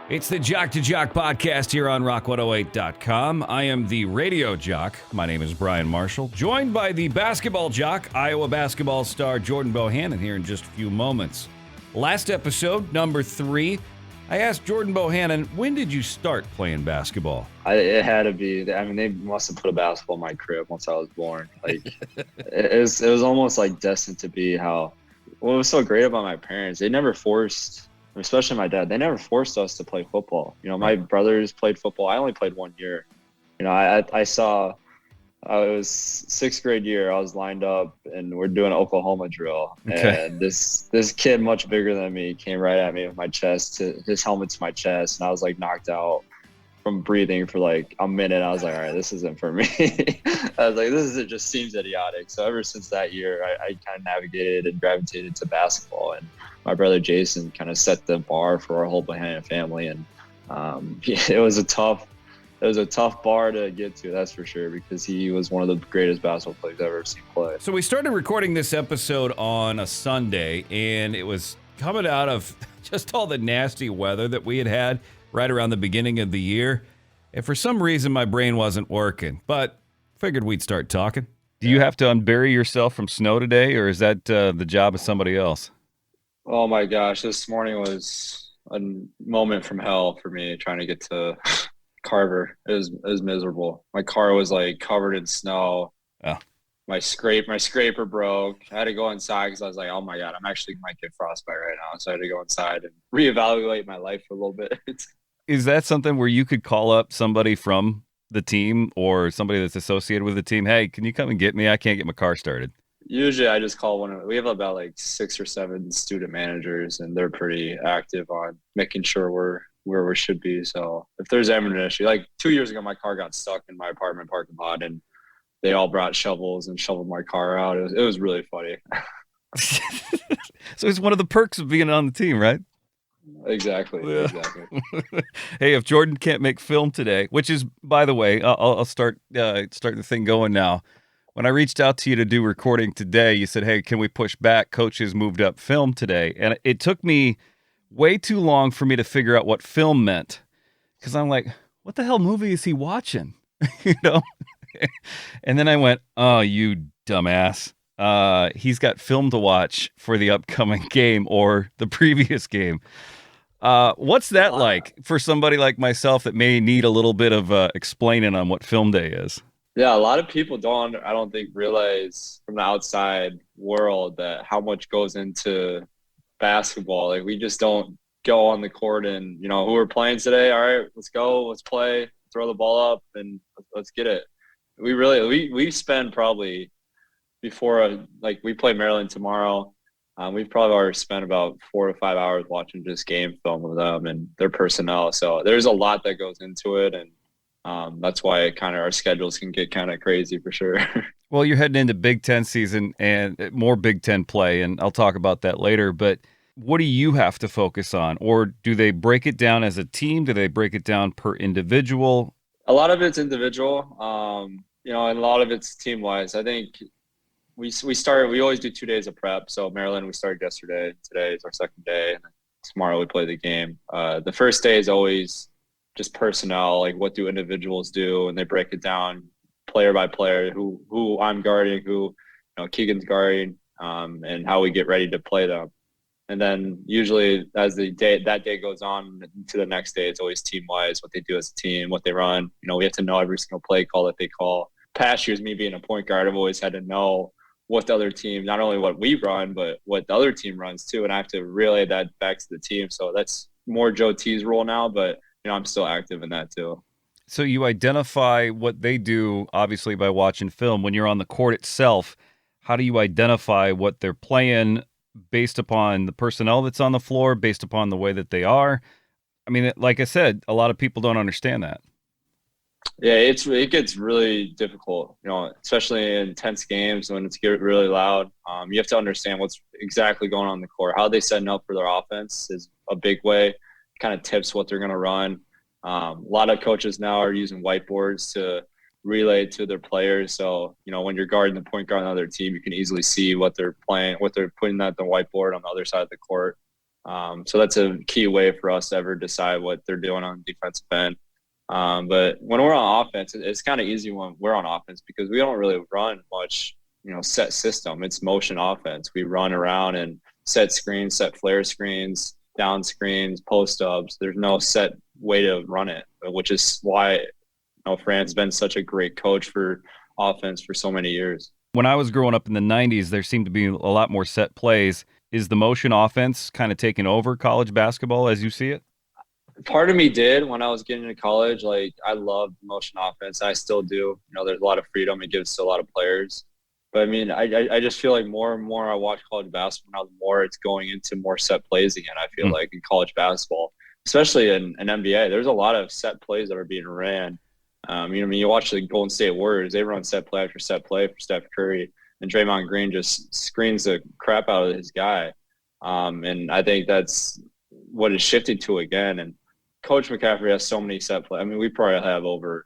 It's the Jock to Jock podcast here on rock108.com. I am the radio jock. My name is Brian Marshall, joined by the basketball jock, Iowa basketball star Jordan Bohannon here in just a few moments. Last episode, number 3, I asked Jordan Bohannon, when did you start playing basketball? It had to be. I mean, they must have put a basketball in my crib once I was born. Like, it was almost like destined to be how. What was so great about my parents, they never forced, especially my dad, they never forced us to play football. You know, my brothers played football. I only played 1 year. You know, I saw, it was 6th grade year. I was lined up and we're doing an Oklahoma drill. Okay. And this kid much bigger than me came right at me with my chest, his helmet to my chest. And I was like knocked out from breathing for like a minute. I was like, all right, this isn't for me. I was like, it just seems idiotic. So ever since that year, I kind of navigated and gravitated to basketball. And my brother Jason kind of set the bar for our whole Bohannon family. And it was a tough bar to get to, that's for sure, because he was one of the greatest basketball players I've ever seen play. So we started recording this episode on a Sunday, and it was coming out of just all the nasty weather that we had right around the beginning of the year. And for some reason, my brain wasn't working, but figured we'd start talking. Do you have to unbury yourself from snow today, or is that the job of somebody else? Oh my gosh, this morning was a moment from hell for me trying to get to Carver. It was miserable. My car was like covered in snow. Oh. My scraper broke. I had to go inside because I was like, oh my God, might get frostbite right now. So I had to go inside and reevaluate my life for a little bit. Is that something where you could call up somebody from the team or somebody that's associated with the team? Hey, can you come and get me? I can't get my car started. Usually I just call we have about like 6 or 7 student managers, and they're pretty active on making sure we're where we should be. So if there's ever an issue, like 2 years ago, my car got stuck in my apartment parking lot, and they all brought shovels and shoveled my car out. It was really funny. So it's one of the perks of being on the team, right? Exactly. Yeah. Exactly. Hey, if Jordan can't make film today, which is, by the way, I'll start the thing going now. When I reached out to you to do recording today, you said, hey, can we push back? Coaches moved up film today. And it took me way too long for me to figure out what film meant, because I'm like, what the hell movie is he watching? You know? And then I went, oh, you dumbass. He's got film to watch for the upcoming game or the previous game. What's that like for somebody like myself that may need a little bit of explaining on what film day is? Yeah, a lot of people I don't think realize from the outside world that how much goes into basketball. Like, we just don't go on the court and, you know, who we're playing today. All right, let's go, let's play, throw the ball up, and let's get it. We spend probably before like we play Maryland tomorrow. We've probably already spent about 4 to 5 hours watching just game film with them and their personnel. So there's a lot that goes into it, and that's why our schedules can get kind of crazy for sure. Well, you're heading into Big Ten season and more Big Ten play, and I'll talk about that later. But what do you have to focus on? Or do they break it down as a team? Do they break it down per individual? A lot of it's individual, you know, and a lot of it's team-wise. I think we always do 2 days of prep. So Maryland, we started yesterday. Today is our second day, and tomorrow we play the game. The first day is always just personnel, like what do individuals do, and they break it down player by player, who I'm guarding, who, you know, Keegan's guarding, and how we get ready to play them. And then usually as that day goes on to the next day, it's always team wise, what they do as a team, what they run. You know, we have to know every single play call that they call. Past years, me being a point guard, I've always had to know what the other team, not only what we run, but what the other team runs too. And I have to relay that back to the team. So that's more Joe T's role now, but you know, I'm still active in that too. So you identify what they do, obviously, by watching film. When you're on the court itself, how do you identify what they're playing based upon the personnel that's on the floor, based upon the way that they are? I mean, like I said, a lot of people don't understand that. Yeah, it gets really difficult, you know, especially in intense games when it's really loud. You have to understand what's exactly going on in the court. How they setting up for their offense is a big way. Kind of tips what they're going to run. A lot of coaches now are using whiteboards to relay to their players. So, you know, when you're guarding the point guard on the other team, you can easily see what they're playing, what they're putting at the whiteboard on the other side of the court. So that's a key way for us to ever decide what they're doing on defensive end. But when we're on offense, it's kind of easy when we're on offense because we don't really run much, set system. It's motion offense. We run around and set screens, set flare screens, down screens, post ups. There's no set way to run it, which is why Fran's been such a great coach for offense for so many years. When I was growing up in the 90s, there seemed to be a lot more set plays. Is the motion offense kind of taking over college basketball as you see it? Part of me did when I was getting into college. Like, I loved motion offense. I still do. There's a lot of freedom it gives to a lot of players. But, I mean, I just feel like more and more I watch college basketball now, the more it's going into more set plays again, I feel like, in college basketball, especially in NBA. There's a lot of set plays that are being ran. You watch the Golden State Warriors, they run set play after set play for Steph Curry, and Draymond Green just screens the crap out of his guy. And I think that's what is shifted to again. And Coach McCaffrey has so many set plays. I mean, we probably have over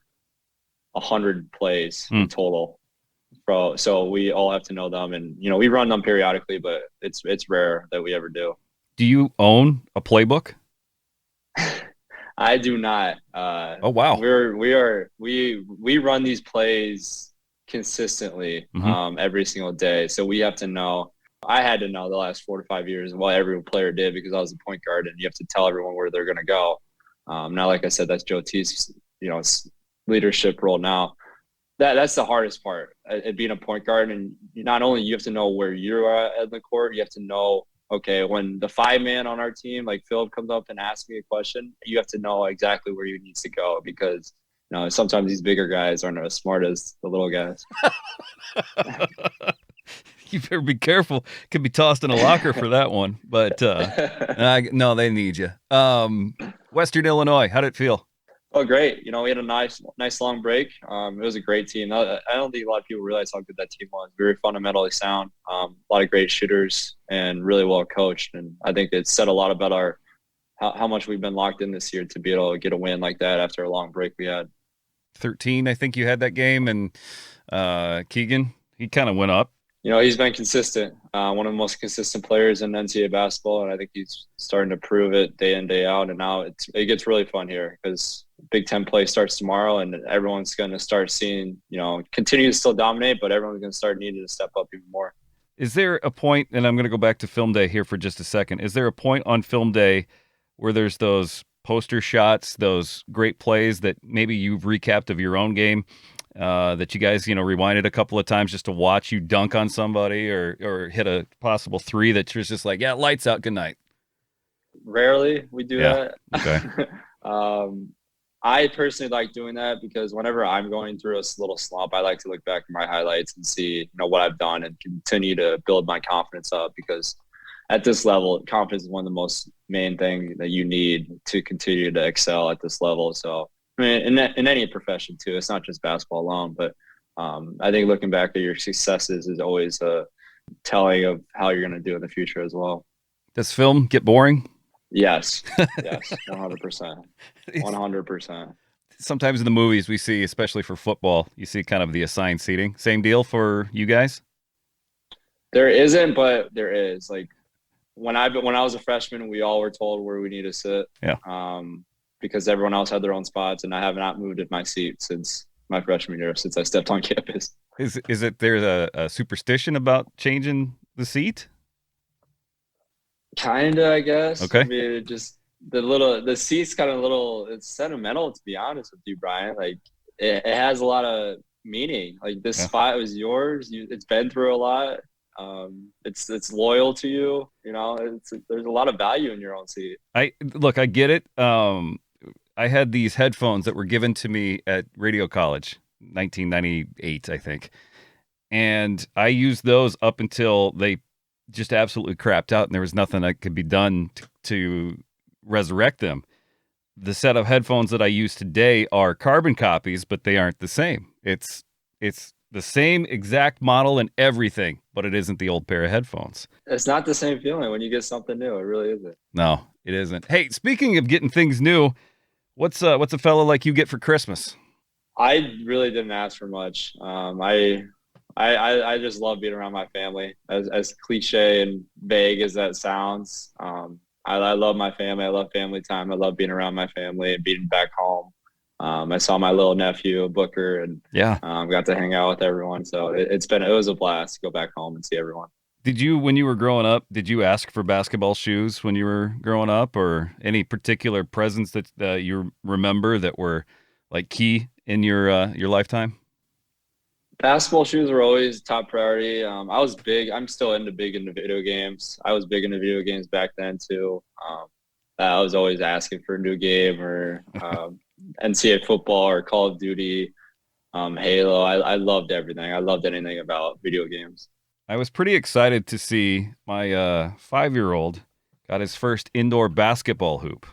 100 plays in total. So we all have to know them. And, we run them periodically, but it's rare that we ever do. Do you own a playbook? I do not. Oh, wow. We run these plays consistently every single day. So we have to know. I had to know the last 4 to 5 years what every player did because I was a point guard, and you have to tell everyone where they're going to go. Now, like I said, that's Joe T's leadership role now. That's the hardest part, being a point guard. And not only you have to know where you're at the court, you have to know, okay, when the 5-man on our team, like Philip, comes up and asks me a question, you have to know exactly where you need to go because sometimes these bigger guys aren't as smart as the little guys. You better be careful. Could be tossed in a locker for that one. But no, they need you. Western Illinois, how did it feel? Oh, great. We had a nice long break. It was a great team. I don't think a lot of people realize how good that team was. Very fundamentally sound, a lot of great shooters, and really well coached. And I think it said a lot about how much we've been locked in this year to be able to get a win like that after a long break we had. 13, I think you had that game. And Keegan, he kind of went up. He's been consistent, one of the most consistent players in NCAA basketball, and I think he's starting to prove it day in, day out. And now it gets really fun here because Big Ten play starts tomorrow, and everyone's going to start seeing, continue to still dominate, but everyone's going to start needing to step up even more. Is there a point, and I'm going to go back to film day here for just a second, is there a point on film day where there's those poster shots, those great plays that maybe you've recapped of your own game, that you guys, rewinded a couple of times just to watch you dunk on somebody or hit a possible three that was just like, yeah, lights out, good night? Rarely we do that. Okay. I personally like doing that because whenever I'm going through a little slump, I like to look back at my highlights and see, what I've done and continue to build my confidence up because at this level, confidence is one of the most main things that you need to continue to excel at this level. So, I mean, in any profession too, it's not just basketball alone, but I think looking back at your successes is always a telling of how you're going to do in the future as well. Does film get boring? Yes, 100%. 100%. Sometimes in the movies we see, especially for football, you see kind of the assigned seating. Same deal for you guys? There isn't, but there is. Like when I was a freshman, we all were told where we need to sit. Yeah. Because everyone else had their own spots, and I have not moved in my seat since my freshman year, since I stepped on campus. Is it there's a superstition about changing the seat? Kinda, I guess. Okay. I mean, it just the seat's kind of a little. It's sentimental, to be honest with you, Brian. Like it has a lot of meaning. Like this spot was yours. It's been through a lot. It's loyal to you. There's a lot of value in your own seat. I get it. I had these headphones that were given to me at Radio College, 1998, I think, and I used those up until they just absolutely crapped out, and there was nothing that could be done to resurrect them. The set of headphones that I use today are carbon copies, but they aren't the same. It's the same exact model and everything, but it isn't the old pair of headphones. It's not the same feeling when you get something new. It really isn't. No, it isn't. Hey, speaking of getting things new, what's a fella like you get for Christmas? I really didn't ask for much. I just love being around my family. As cliche and vague as that sounds, I love my family. I love family time. I love being around my family and being back home. I saw my little nephew Booker, and Yeah. got to hang out with everyone. So it was a blast to go back home and see everyone. Did you, when you were growing up, did you ask for basketball shoes when you were growing up, or any particular presents that you remember that were like key in your lifetime? Basketball shoes were always top priority. I was big. I'm still big into video games. I was big into video games back then too. I was always asking for a new game or NCAA football or Call of Duty, Halo. I loved everything. I loved anything about video games. I was pretty excited to see my 5-year-old got his first indoor basketball hoop.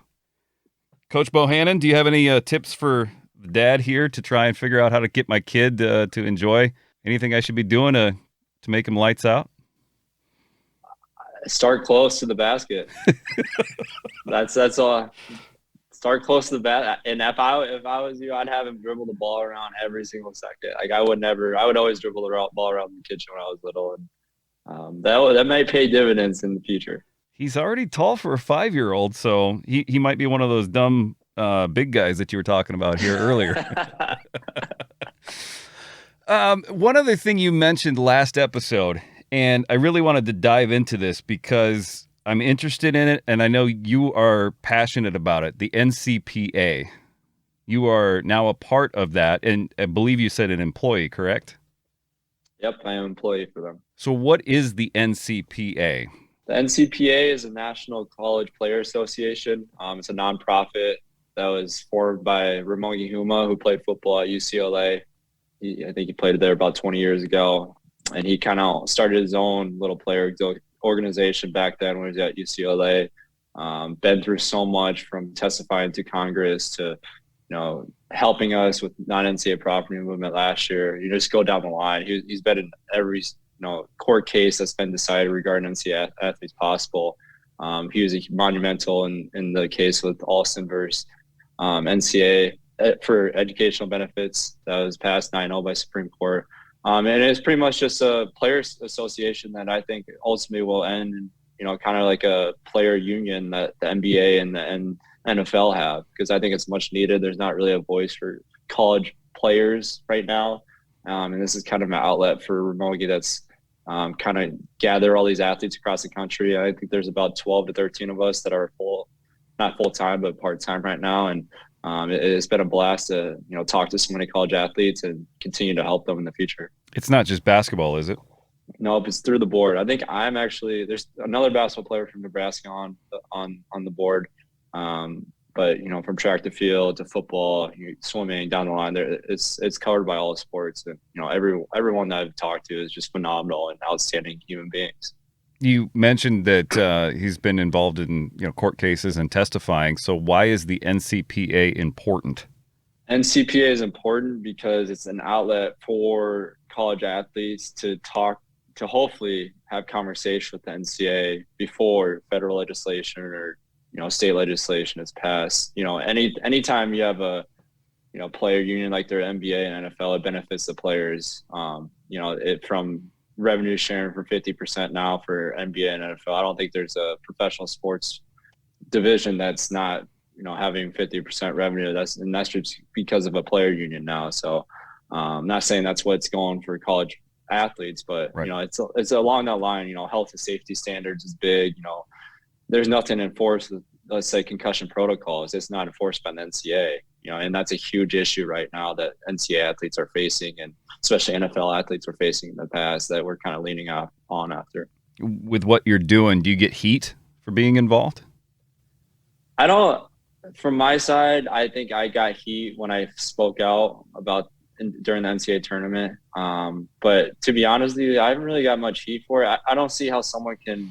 Coach Bohannon, do you have any tips for the dad here to try and figure out how to get my kid to enjoy anything I should be doing to make him lights out? Start close to the basket. That's all. Start close to the bat. And if I was you, I'd have him dribble the ball around every single second. Like I would always dribble the ball around the kitchen when I was little, and that may pay dividends in the future. He's already tall for a 5-year-old, so he might be one of those dumb big guys that you were talking about here earlier. One other thing you mentioned last episode, and I really wanted to dive into this because I'm interested in it, and I know you are passionate about it, the NCPA. You are now a part of that, and I believe you said an employee, correct? Yep, I am an employee for them. So what is the NCPA? The NCPA is a National College Player Association. It's a nonprofit that was formed by Ramon Ncpa, who played football at UCLA. I think he played there about 20 years ago. And he kind of started his own little player organization back then when he was at UCLA. Been through so much, from testifying to Congress to, helping us with non-NCAA property movement last year. You just go down the line. He's been in every court case that's been decided regarding NCAA athletes possible. He was monumental in the case with Alston versus NCAA for educational benefits that was passed 9-0 by Supreme Court. And it's pretty much just a players association that I think ultimately will end, kind of like a player union that the NBA and the NFL have, because I think it's much needed. There's not really a voice for college players right now. And this is kind of an outlet for Ramogi that's kind of gather all these athletes across the country. I think there's about 12 to 13 of us that are not full-time, but part-time right now. And it's been a blast to, talk to so many college athletes and continue to help them in the future. It's not just basketball, is it? Nope, it's through the board. I think there's another basketball player from Nebraska on the board. But from track to field to football, swimming, down the line, there it's covered by all sports. And everyone that I've talked to is just phenomenal and outstanding human beings. You mentioned that he's been involved in court cases and testifying. So why is the NCPA important? NCPA is important because it's an outlet for college athletes to hopefully have conversation with the NCAA before federal legislation or state legislation is passed. Anytime you have a player union like their NBA and NFL, it benefits the players. It from revenue sharing for 50% now for NBA and NFL. I don't think there's a professional sports division that's not having 50% revenue. That's just because of a player union now. So I'm not saying that's what's going for college athletes, but right. It's along that line. Health and safety standards is big. There's nothing enforced with, let's say, concussion protocols. It's not enforced by the NCAA, and that's a huge issue right now that NCAA athletes are facing, and especially NFL athletes were facing in the past, that we're kind of leaning on after. With what you're doing, do you get heat for being involved? I don't. From my side, I think I got heat when I spoke out during the NCAA tournament. But to be honest with you, I haven't really got much heat for it. I don't see how someone can.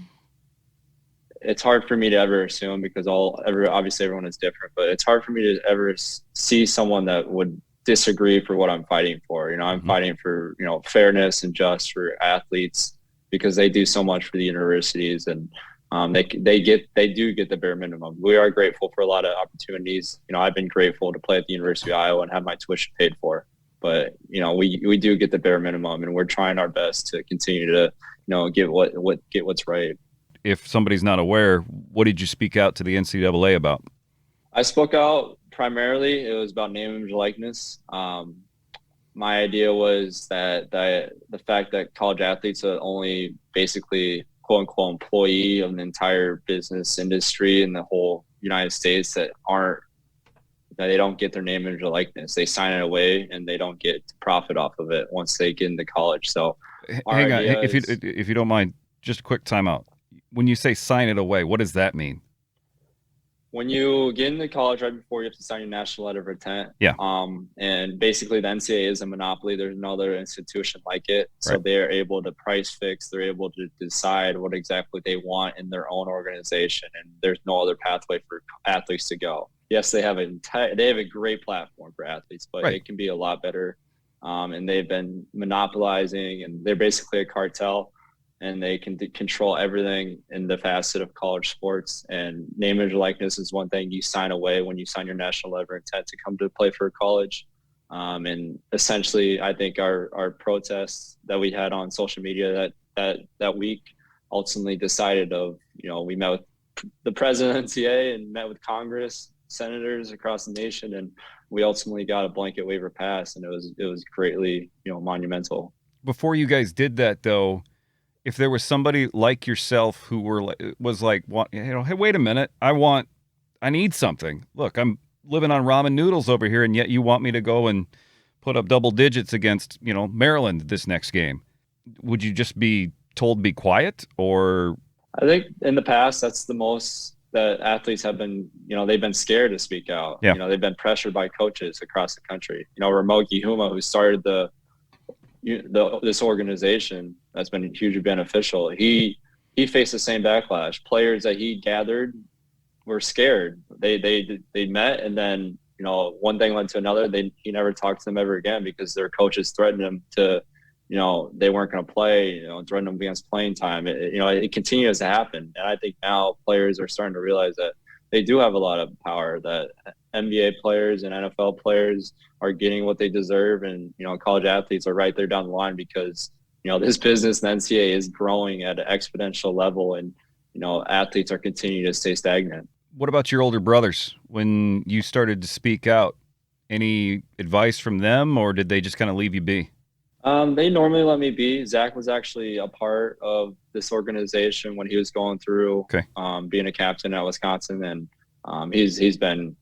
It's hard for me to ever assume, because obviously everyone is different, but it's hard for me to ever see someone that would disagree for what I'm fighting for. I'm fighting for, fairness and just for athletes, because they do so much for the universities, and they do get the bare minimum. We are grateful for a lot of opportunities. I've been grateful to play at the University of Iowa and have my tuition paid for, but we do get the bare minimum, and we're trying our best to continue to get what's right. if somebody's not aware, what did you speak out to the NCAA about? I spoke out primarily. It was about name, image, likeness. My idea was that the fact that college athletes are only basically quote unquote employee of an entire business industry in the whole United States that they don't get their name, image, or likeness. They sign it away and they don't get profit off of it once they get into college. So our Hang on, idea if you is if you don't mind, just a quick timeout. When you say sign it away, what does that mean? when you get into college right before you have to sign your national letter of intent. Yeah. And basically the NCAA is a monopoly. There's no other institution like it. So Right. they're able to price fix. They're able to decide what exactly they want in their own organization. And there's no other pathway for athletes to go. Yes, they have a great platform for athletes, but Right. it can be a lot better. And they've been monopolizing, and they're basically a cartel, and they can control everything in the facet of college sports. And name, image, likeness is one thing you sign away when you sign your national letter of intent to come to play for a college. And essentially, I think our protests that we had on social media that week ultimately decided we met with the president of the NCAA and met with Congress, senators across the nation, and we ultimately got a blanket waiver passed, and it was greatly monumental. Before you guys did that, though, if there was somebody like yourself who was like, hey, wait a minute, I need something. Look, I'm living on ramen noodles over here, and yet you want me to go and put up double digits against Maryland this next game. Would you just be told be quiet, or? I think in the past that's the most that athletes have been, they've been scared to speak out. Yeah. They've been pressured by coaches across the country. Ramogi Huma, who started this organization that's been hugely beneficial, he faced the same backlash. Players that he gathered were scared. They met, and then one thing led to another. He never talked to them ever again because their coaches threatened him to, they weren't going to play, threatened them against playing time. It continues to happen. And I think now players are starting to realize that they do have a lot of power, that NBA players and NFL players are getting what they deserve. And, college athletes are right there down the line because, this business and NCAA is growing at an exponential level, and, athletes are continuing to stay stagnant. What about your older brothers? When you started to speak out, any advice from them, or did they just kind of leave you be? They normally let me be. Zach was actually a part of this organization when he was going through being a captain at Wisconsin, and he's been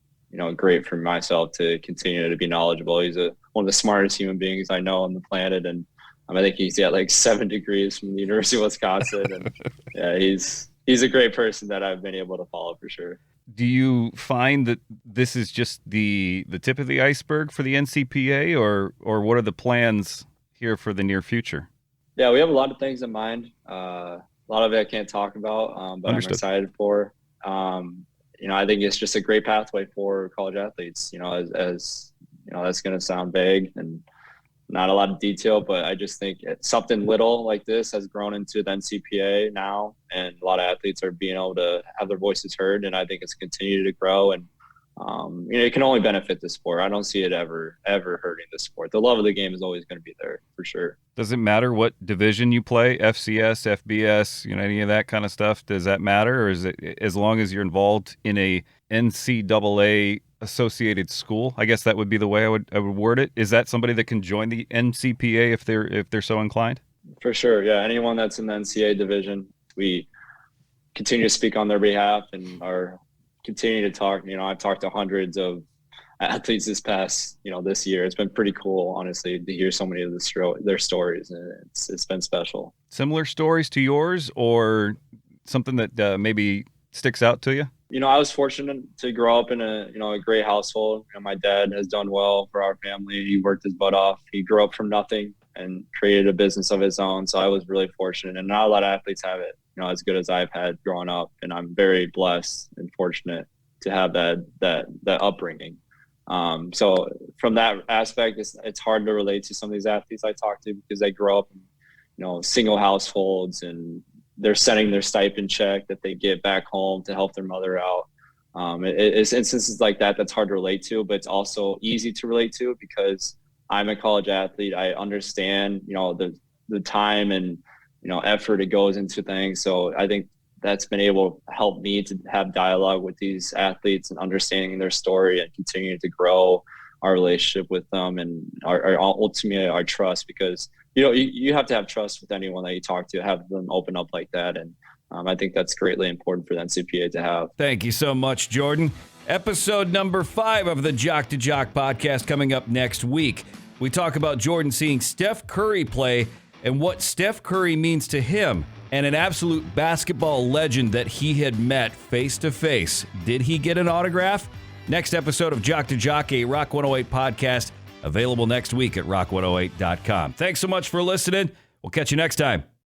great for myself to continue to be knowledgeable. He's one of the smartest human beings I know on the planet, and I think he's got like 7 degrees from the University of Wisconsin, and yeah, he's a great person that I've been able to follow for sure. Do you find that this is just the tip of the iceberg for the NCPA, or what are the plans here for the near future? Yeah, we have a lot of things in mind. A lot of it I can't talk about, but Understood. I'm excited for. I think it's just a great pathway for college athletes. As that's going to sound vague and not a lot of detail, but I just think something little like this has grown into the NCPA now, and a lot of athletes are being able to have their voices heard, and I think it's continued to grow, and it can only benefit the sport. I don't see it ever hurting the sport. The love of the game is always going to be there for sure. Does it matter what division you play, FCS, FBS, any of that kind of stuff? Does that matter, or is it as long as you're involved in a NCAA associated school? I guess that would be the way I would word it. Is that somebody that can join the NCPA if they're so inclined? For sure, yeah. Anyone that's in the NCAA division, we continue to speak on their behalf and are continue to talk. I've talked to hundreds of athletes this year. It's been pretty cool, honestly, to hear so many of their stories, and it's been special. Similar stories to yours, or something that maybe sticks out to you? I was fortunate to grow up in a great household. My dad has done well for our family. He worked his butt off. He grew up from nothing and created a business of his own. So I was really fortunate, and not a lot of athletes have it, as good as I've had growing up. And I'm very blessed and fortunate to have that upbringing. So from that aspect, it's hard to relate to some of these athletes I talk to because they grow up in, single households, and they're sending their stipend check that they get back home to help their mother out. It's instances like that that's hard to relate to, but it's also easy to relate to because I'm a college athlete. I understand, the time and, effort it goes into things. So I think that's been able to help me to have dialogue with these athletes and understanding their story and continuing to grow our relationship with them and ultimately our trust, because you have to have trust with anyone that you talk to, have them open up like that. And I think that's greatly important for the NCPA to have. Thank you so much, Jordan. Episode number 5 of the Jock to Jock podcast coming up next week. We talk about Jordan seeing Steph Curry play and what Steph Curry means to him, and an absolute basketball legend that he had met face to face. Did he get an autograph? Next episode of Jock to Jock, a Rock 108 podcast, available next week at rock108.com. Thanks so much for listening. We'll catch you next time.